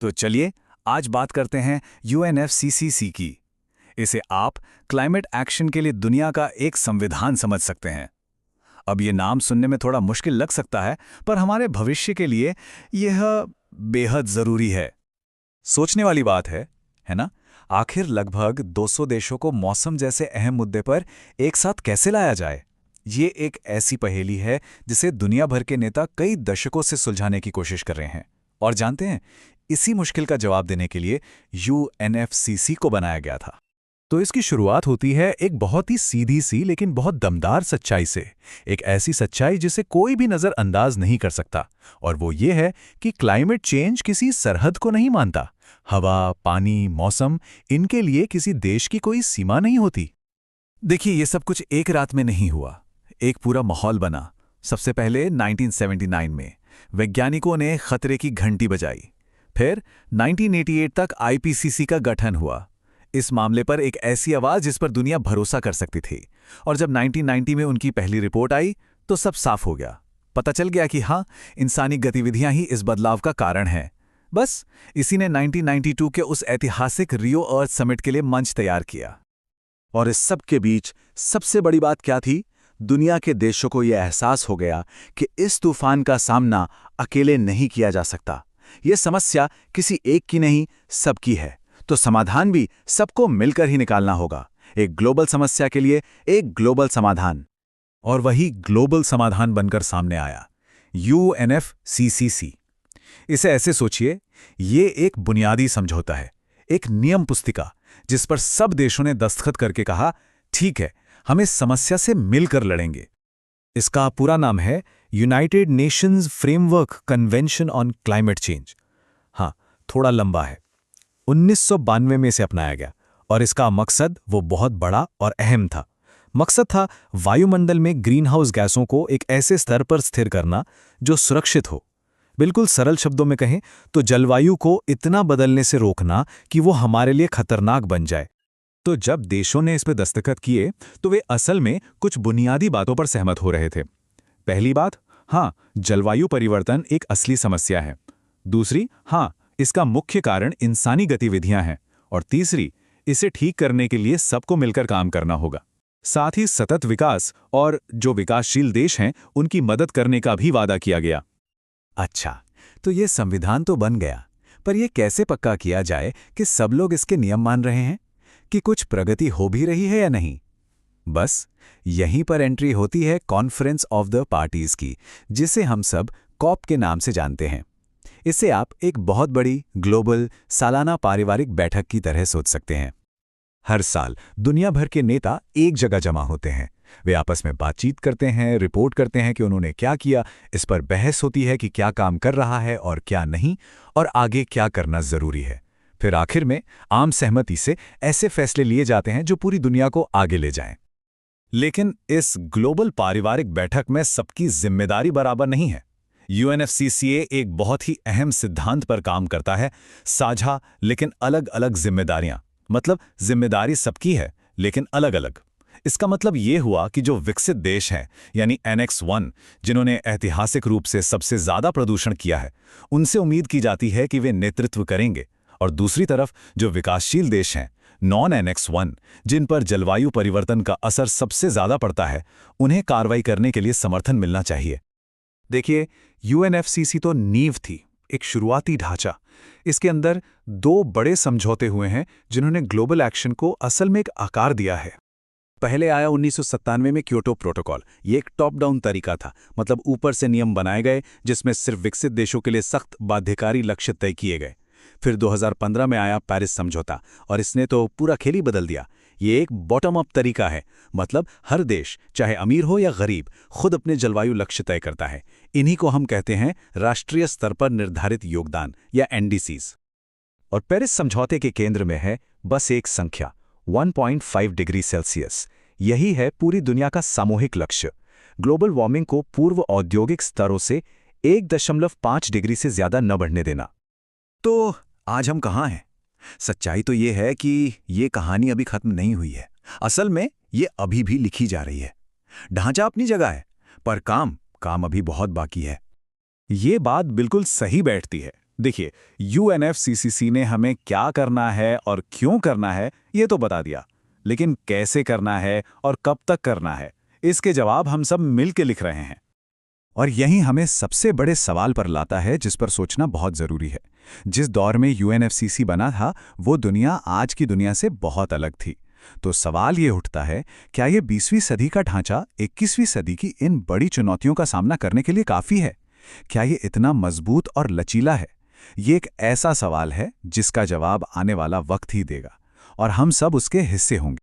तो चलिए आज बात करते हैं यूएनएफसीसीसी की। इसे आप क्लाइमेट एक्शन के लिए दुनिया का एक संविधान समझ सकते हैं। अब ये नाम सुनने में थोड़ा मुश्किल लग सकता है, पर हमारे भविष्य के लिए यह बेहद जरूरी है। सोचने वाली बात है ना? आखिर लगभग 200 देशों को मौसम जैसे अहम मुद्दे पर एक साथ कैसे लाया जाए? ये एक ऐसी पहेली है जिसे दुनिया भर के नेता कई दशकों से सुलझाने की कोशिश कर रहे हैं। और जानते हैं, इसी मुश्किल का जवाब देने के लिए यूएनएफसीसी को बनाया गया था। तो इसकी शुरुआत होती है एक बहुत ही सीधी सी लेकिन बहुत दमदार सच्चाई से। एक ऐसी सच्चाई जिसे कोई भी नज़रअंदाज नहीं कर सकता, और वो ये है कि क्लाइमेट चेंज किसी सरहद को नहीं मानता। हवा, पानी, मौसम, इनके लिए किसी देश की कोई सीमा नहीं होती। देखिए, ये सब कुछ एक रात में नहीं हुआ। एक पूरा माहौल बना। सबसे पहले 1979 में वैज्ञानिकों ने खतरे की घंटी बजाई। फिर 1988 तक आईपीसीसी का गठन हुआ, इस मामले पर एक ऐसी आवाज जिस पर दुनिया भरोसा कर सकती थी। और जब 1990 में उनकी पहली रिपोर्ट आई तो सब साफ हो गया। पता चल गया कि हाँ, इंसानी गतिविधियां ही इस बदलाव का कारण हैं। बस इसी ने 1992 के उस ऐतिहासिक रियो अर्थ समिट के लिए मंच तैयार किया। और इस सब के बीच सबसे बड़ी बात क्या थी? दुनिया के देशों को यह एहसास हो गया कि इस तूफान का सामना अकेले नहीं किया जा सकता। यह समस्या किसी एक की नहीं, सबकी है। तो समाधान भी सबको मिलकर ही निकालना होगा। एक ग्लोबल समस्या के लिए एक ग्लोबल समाधान। और वही ग्लोबल समाधान बनकर सामने आया, यूएनएफसीसीसी। इसे ऐसे सोचिए, ये एक बुनियादी समझौता है, एक नियम पुस्तिका जिस पर सब देशों ने दस्तखत करके कहा, ठीक है, हम इस समस्या से मिलकर लड़ेंगे। इसका पूरा नाम है United Nations framework convention on climate change. हाँ, थोड़ा लंबा है। 1992 में इसे अपनाया गया, और इसका मकसद वो बहुत बड़ा और अहम था। मकसद था वायुमंडल में ग्रीन हाउस गैसों को एक ऐसे स्तर पर स्थिर करना जो सुरक्षित हो। बिल्कुल सरल शब्दों में कहें तो जलवायु को इतना बदलने से रोकना कि वो हमारे लिए खतरनाक बन जाए। तो जब देशों ने इस पर दस्तखत किए तो वे असल में कुछ बुनियादी बातों पर सहमत हो रहे थे। पहली बात, हाँ, जलवायु परिवर्तन एक असली समस्या है। दूसरी, हाँ, इसका मुख्य कारण इंसानी गतिविधियां हैं। और तीसरी, इसे ठीक करने के लिए सबको मिलकर काम करना होगा। साथ ही सतत विकास और जो विकासशील देश हैं उनकी मदद करने का भी वादा किया गया। अच्छा, तो ये संविधान तो बन गया, पर यह कैसे पक्का किया जाए कि सब लोग इसके नियम मान रहे हैं, कि कुछ प्रगति हो भी रही है या नहीं? बस यहीं पर एंट्री होती है कॉन्फ्रेंस ऑफ द पार्टीज की, जिसे हम सब कॉप के नाम से जानते हैं। इसे आप एक बहुत बड़ी ग्लोबल सालाना पारिवारिक बैठक की तरह सोच सकते हैं। हर साल दुनिया भर के नेता एक जगह जमा होते हैं। वे आपस में बातचीत करते हैं, रिपोर्ट करते हैं कि उन्होंने क्या किया। इस पर बहस होती है कि क्या काम कर रहा है और क्या नहीं, और आगे क्या करना जरूरी है। फिर आखिर में आम सहमति से ऐसे फैसले लिए जाते हैं जो पूरी दुनिया को आगे ले जाएं। लेकिन इस ग्लोबल पारिवारिक बैठक में सबकी जिम्मेदारी बराबर नहीं है। यूएनएफसीसी एक बहुत ही अहम सिद्धांत पर काम करता है, साझा लेकिन अलग अलग जिम्मेदारियां। मतलब जिम्मेदारी सबकी है लेकिन अलग अलग। इसका मतलब ये हुआ कि जो विकसित देश हैं, यानी एनेक्स 1, जिन्होंने ऐतिहासिक रूप से सबसे ज्यादा प्रदूषण किया है, उनसे उम्मीद की जाती है कि वे नेतृत्व करेंगे। और दूसरी तरफ जो विकासशील देश हैं, नॉन एनेक्स 1, जिन पर जलवायु परिवर्तन का असर सबसे ज्यादा पड़ता है, उन्हें कार्रवाई करने के लिए समर्थन मिलना चाहिए। देखिए, यूएनएफसीसी तो नींव थी, एक शुरुआती ढांचा। इसके अंदर दो बड़े समझौते हुए हैं जिन्होंने ग्लोबल एक्शन को असल में एक आकार दिया है। पहले आया 1997 में क्योटो प्रोटोकॉल। ये एक टॉप डाउन तरीका था, मतलब ऊपर से नियम बनाए गए जिसमें सिर्फ विकसित देशों के लिए सख्त बाध्यकारी लक्ष्य तय किए गए। फिर 2015 में आया पेरिस समझौता, और इसने तो पूरा खेल ही बदल दिया। ये एक बॉटम अप तरीका है, मतलब हर देश, चाहे अमीर हो या गरीब, खुद अपने जलवायु लक्ष्य तय करता है। इन्हीं को हम कहते हैं राष्ट्रीय स्तर पर निर्धारित योगदान या एनडीसीज। और पेरिस समझौते के केंद्र में है बस एक संख्या, 1.5 डिग्री सेल्सियस। यही है पूरी दुनिया का सामूहिक लक्ष्य। ग्लोबल वार्मिंग को पूर्व औद्योगिक स्तरों से 1.5 डिग्री से ज्यादा न बढ़ने देना। तो आज हम कहाँ हैं? सच्चाई तो ये है कि ये कहानी अभी खत्म नहीं हुई है। असल में ये अभी भी लिखी जा रही है। ढांचा अपनी जगह है, पर काम अभी बहुत बाकी है। ये बात बिल्कुल सही बैठती है। देखिए, UNFCCC ने हमें क्या करना है और क्यों करना है ये तो बता दिया, लेकिन कैसे करना है और कब तक करना है इसके जवाब हम सब मिल के लिख रहे हैं। और यही हमें सबसे बड़े सवाल पर लाता है जिस पर सोचना बहुत जरूरी है। जिस दौर में UNFCCC बना था वो दुनिया आज की दुनिया से बहुत अलग थी। तो सवाल ये उठता है, क्या ये 20वीं सदी का ढांचा 21वीं सदी की इन बड़ी चुनौतियों का सामना करने के लिए काफ़ी है? क्या ये इतना मजबूत और लचीला है? ये एक ऐसा सवाल है जिसका जवाब आने वाला वक्त ही देगा और हम सब उसके हिस्से होंगे।